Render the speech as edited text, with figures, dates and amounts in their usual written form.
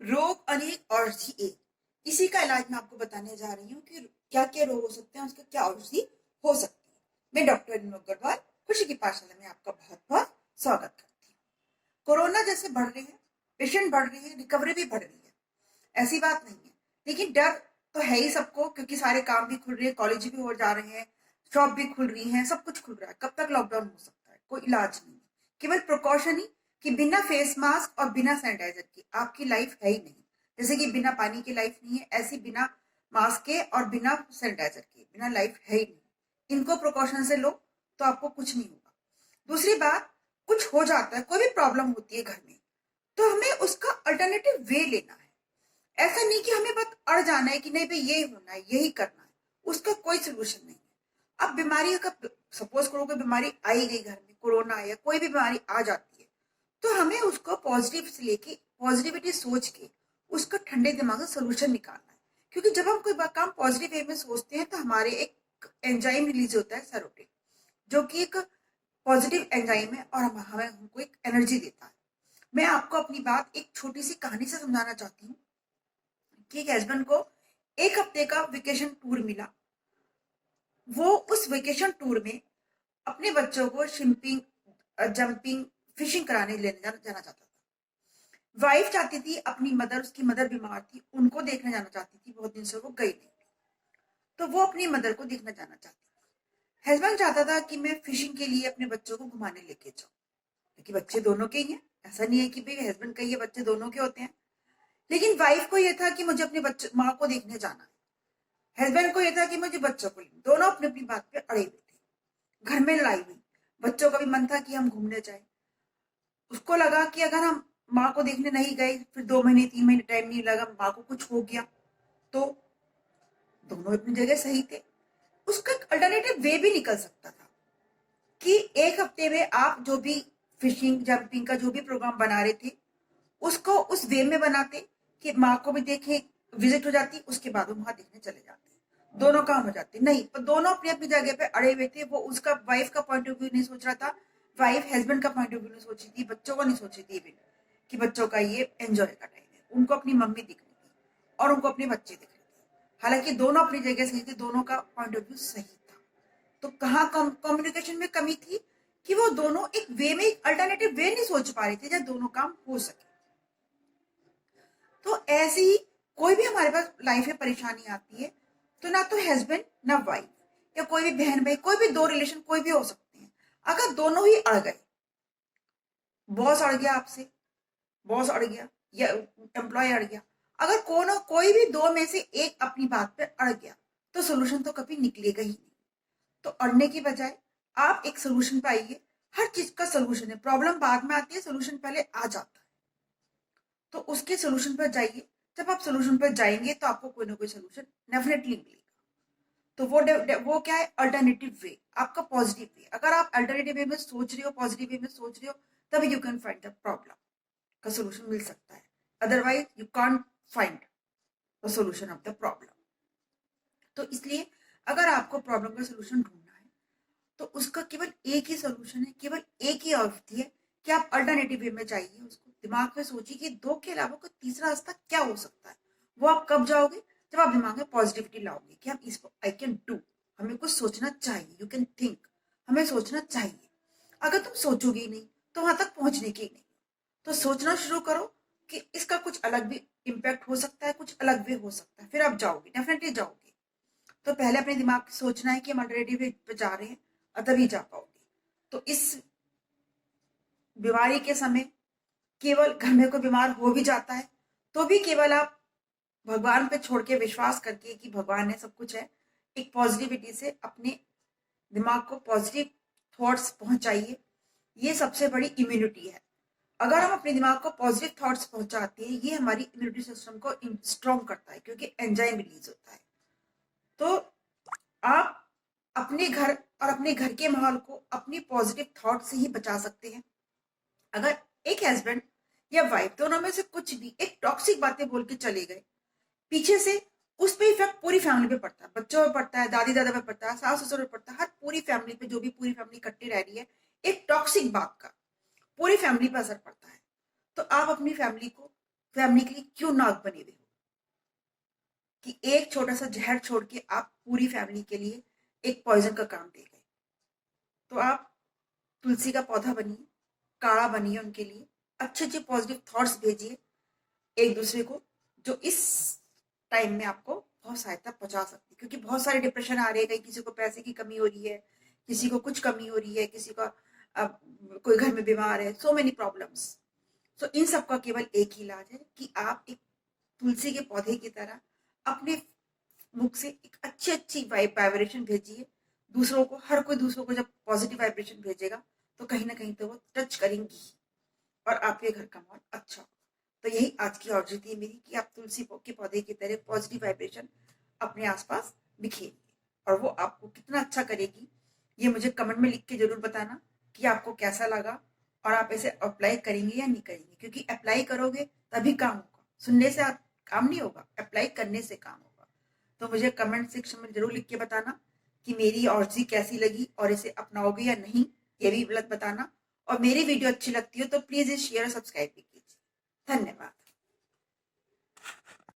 रोग अनेक औषधि एक। इसी का इलाज मैं आपको बताने जा रही हूँ कि क्या क्या रोग हो सकते हैं, उसका क्या औषधि हो सकती है। मैं डॉक्टर अनु अग्रवाल खुशी की पाठशाला में आपका बहुत बहुत स्वागत करती हूँ। कोरोना जैसे बढ़ रही है, पेशेंट बढ़ रही है, रिकवरी भी बढ़ रही है, ऐसी बात नहीं है। लेकिन डर तो है ही सबको, क्योंकि सारे काम भी खुल रहे हैं, कॉलेज भी हो जा रहे हैं, शॉप भी खुल रही है, सब कुछ खुल रहा है। कब तक लॉकडाउन हो सकता है, कोई इलाज नहीं है। केवल प्रिकॉशन ही कि बिना फेस मास्क और बिना सैनिटाइजर के आपकी लाइफ है ही नहीं। जैसे कि बिना पानी की लाइफ नहीं है, ऐसी बिना मास्क के और बिना सैनिटाइजर के बिना लाइफ है ही नहीं। इनको प्रिकॉशन से लो तो आपको कुछ नहीं होगा। दूसरी बात, कुछ हो जाता है, कोई भी प्रॉब्लम होती है घर में, तो हमें उसका अल्टरनेटिव वे लेना है। ऐसा नहीं कि हमें बस अड़ जाना है कि नहीं भाई ये होना है, यही करना है, उसका कोई सोल्यूशन नहीं है। अब बीमारी का सपोज करो, कोई बीमारी आई गई घर में, कोरोना या कोई भी बीमारी आ जाती है, तो हमें उसको पॉजिटिव से लेके, पॉजिटिविटी सोच के उसका ठंडे दिमाग से सोल्यूशन निकालना है। क्योंकि जब हम कोई काम पॉजिटिव वे में सोचते हैं तो हमारे एक एंजाइम रिलीज होता है, सेरोटोनिन, जो कि एक पॉजिटिव एंजाइम है और हमें हमको एक एनर्जी देता है। मैं आपको अपनी बात एक छोटी सी कहानी से समझाना चाहती हूँ कि एक हस्बैंड को 1 हफ्ते का वेकेशन टूर मिला। वो उस वेकेशन टूर में अपने बच्चों को शिम्पिंग, जंपिंग, फिशिंग कराने लेने जाना चाहता था। वाइफ चाहती थी अपनी मदर, उसकी मदर बीमार थी, उनको देखने जाना चाहती थी, बहुत दिन से वो गई नहीं, तो वो अपनी मदर को देखने जाना चाहती थी। हस्बैंड चाहता था कि मैं फिशिंग के लिए अपने बच्चों को घुमाने लेके जाऊं, क्योंकि बच्चे दोनों के ही हैं। ऐसा नहीं है कि भाई हस्बैंड का ही है, बच्चे दोनों के होते हैं। लेकिन वाइफ को यह था कि मुझे अपने बच्चे माँ को देखने जाना है, हस्बैंड को यह था कि मुझे बच्चों को लेना। दोनों अपनी अपनी बात पे अड़े हुए थे। घर में लड़ाई हुई, बच्चों का भी मन था कि हम घूमने जाए। उसको लगा कि अगर हम माँ को देखने नहीं गए, फिर 2 महीने 3 महीने टाइम नहीं लगा, माँ को कुछ हो गया, तो दोनों अपनी जगह सही थे। उसका अल्टरनेटिव वे भी निकल सकता था कि 1 हफ्ते में आप जो भी फिशिंग जंपिंग का जो भी प्रोग्राम बना रहे थे, उसको उस वे में बनाते कि माँ को भी देखे, विजिट हो जाती, उसके बाद वो वहां देखने चले जाते, दोनों काम हो जाते। नहीं, पर दोनों अपनी अपनी जगह पे अड़े हुए थे। वो उसका वाइफ का पॉइंट ऑफ व्यू नहीं सोच रहा था, वाइफ हस्बैंड का पॉइंट ऑफ व्यू नहीं सोची थी, बच्चों को नहीं सोची थी इवन कि बच्चों का ये एंजॉय का टाइम है। उनको अपनी मम्मी दिख रही थी और उनको अपने बच्चे दिख रहे थे। हालांकि दोनों अपनी जगह सही थे, दोनों का पॉइंट ऑफ व्यू सही था। तो कहाँ कम्युनिकेशन में कमी थी कि वो दोनों एक वे में, एक अल्टरनेटिव वे नहीं सोच पा रहे थे जब दोनों काम हो सके। तो ऐसे ही कोई भी हमारे पास लाइफ में परेशानी आती है, तो ना तो हस्बैंड ना वाइफ या कोई भी बहन भाई, कोई भी दो रिलेशन कोई भी हो सकते हैं। अगर दोनों ही अड़ गए, बॉस अड़ गया आपसे, बॉस अड़ गया या एम्प्लॉय अड़ गया, अगर कोई भी दो में से एक अपनी बात पे अड़ गया, तो सोल्यूशन तो कभी निकलेगा ही नहीं। तो अड़ने की बजाय आप एक सोल्यूशन पे आइए। हर चीज का सोल्यूशन है, प्रॉब्लम बाद में आती है, सोल्यूशन पहले आ जाता है। तो उसके सोल्यूशन पर जाइए। जब आप सोल्यूशन पर जाएंगे तो आपको कोई ना कोई सोल्यूशन डेफिनेटली मिलेगा। तो वो क्या है, अल्टरनेटिव वे, आपका पॉजिटिव वे। अगर आप अल्टरनेटिव वे में सोच रहे हो, पॉजिटिव वे में सोच रहे हो, तभी you can find the problem का सोल्यूशन मिल सकता है। Otherwise you can't find the solution of the problem. तो इसलिए अगर आपको प्रॉब्लम का सोल्यूशन ढूंढना है, तो उसका केवल एक ही सोल्यूशन है, केवल एक ही अवधि है कि आप अल्टरनेटिव वे में जाइए। उसको दिमाग में सोचिए कि दो के अलावा कोई तीसरा रास्ता क्या हो सकता है। वो आप कब जाओगे, जब आप दिमाग में पॉजिटिविटी लाओगे कि हम इसको आई कैन डू। हमें कुछ सोचना चाहिए, यू कैन थिंक, हमें सोचना चाहिए। अगर तुम सोचोगे ही नहीं तो वहां तक पहुंचने के ही नहीं। तो सोचना शुरू करो कि इसका कुछ अलग भी इम्पैक्ट हो सकता है, कुछ अलग भी हो सकता है, फिर आप जाओगे, डेफिनेटली जाओगे। तो पहले अपने दिमाग से सोचना है कि हम अल्टरनेटिव पे जा रहे हैं, और तभी जा पाओगे। तो इस बीमारी के समय केवल घर में कोई बीमार हो भी जाता है, तो भी केवल आप भगवान पे छोड़ के, विश्वास करके कि भगवान है, सब कुछ है, एक पॉजिटिविटी से अपने दिमाग को पॉजिटिव थॉट्स पहुंचाइए। ये सबसे बड़ी इम्यूनिटी है। अगर हम अपने दिमाग को पॉजिटिव थॉट्स पहुंचाते हैं, ये हमारी इम्यूनिटी सिस्टम को स्ट्रॉन्ग करता है, क्योंकि एंजाइम रिलीज होता है। तो आप अपने घर और अपने घर के माहौल को अपनी पॉजिटिव थॉट से ही बचा सकते हैं। अगर एक हस्बैंड या वाइफ दोनों में से कुछ भी एक टॉक्सिक बातें बोल के चले गए, पीछे से उस पर इफेक्ट पूरी फैमिली पे पड़ता है, बच्चों पे पड़ता है, दादी दादा पे पड़ता है, सास ससुर पे पड़ता है, हर पूरी फैमिली पे, जो भी पूरी फैमिली इकट्ठी रह रही है, एक टॉक्सिक बात का पूरी फैमिली पर असर पड़ता है। तो आप अपनी फैमिली को फैमिली के लिए क्यों नाग बने हुए हो कि एक छोटा सा जहर छोड़ के आप पूरी फैमिली के लिए एक पॉइजन का काम दे गए। तो आप तुलसी का पौधा बनिए, काढ़ा बनिए, उनके लिए अच्छे अच्छे पॉजिटिव थॉट्स भेजिए एक दूसरे को, जो इस टाइम में आपको बहुत सहायता पहुंचा सकती है। क्योंकि बहुत सारे डिप्रेशन आ रहे हैं, कहीं किसी को पैसे की कमी हो रही है, किसी को कुछ कमी हो रही है, किसी का कोई घर में बीमार है, सो मेनी प्रॉब्लम्स। तो इन सब का केवल एक ही इलाज है कि आप एक तुलसी के पौधे की तरह अपने मुख से एक अच्छी अच्छी वाइब्रेशन भेजिए दूसरों को। हर कोई दूसरों को जब पॉजिटिव वाइब्रेशन भेजेगा तो कहीं ना कहीं तो वो टच करेंगी और आपके घर का माहौल अच्छा हो। तो यही आज की ऑब्जेक्टिव है मेरी कि आप तुलसी के पौधे की तरह पॉजिटिव वाइब्रेशन अपने आसपास बिखेरिए, और वो आपको कितना अच्छा करेगी ये मुझे कमेंट में लिख के जरूर बताना कि आपको कैसा लगा और आप इसे अप्लाई करेंगे या नहीं करेंगे। क्योंकि अप्लाई करोगे तभी काम होगा, सुनने से आप काम नहीं होगा, अप्लाई करने से काम होगा। तो मुझे कमेंट सेक्शन में जरूर लिख के बताना कि मेरी ऑर्जी कैसी लगी और इसे अपनाओगे या नहीं, ये भी बताना। और मेरी वीडियो अच्छी लगती हो तो प्लीज शेयर और सब्सक्राइब भी कीजिए। धन्यवाद।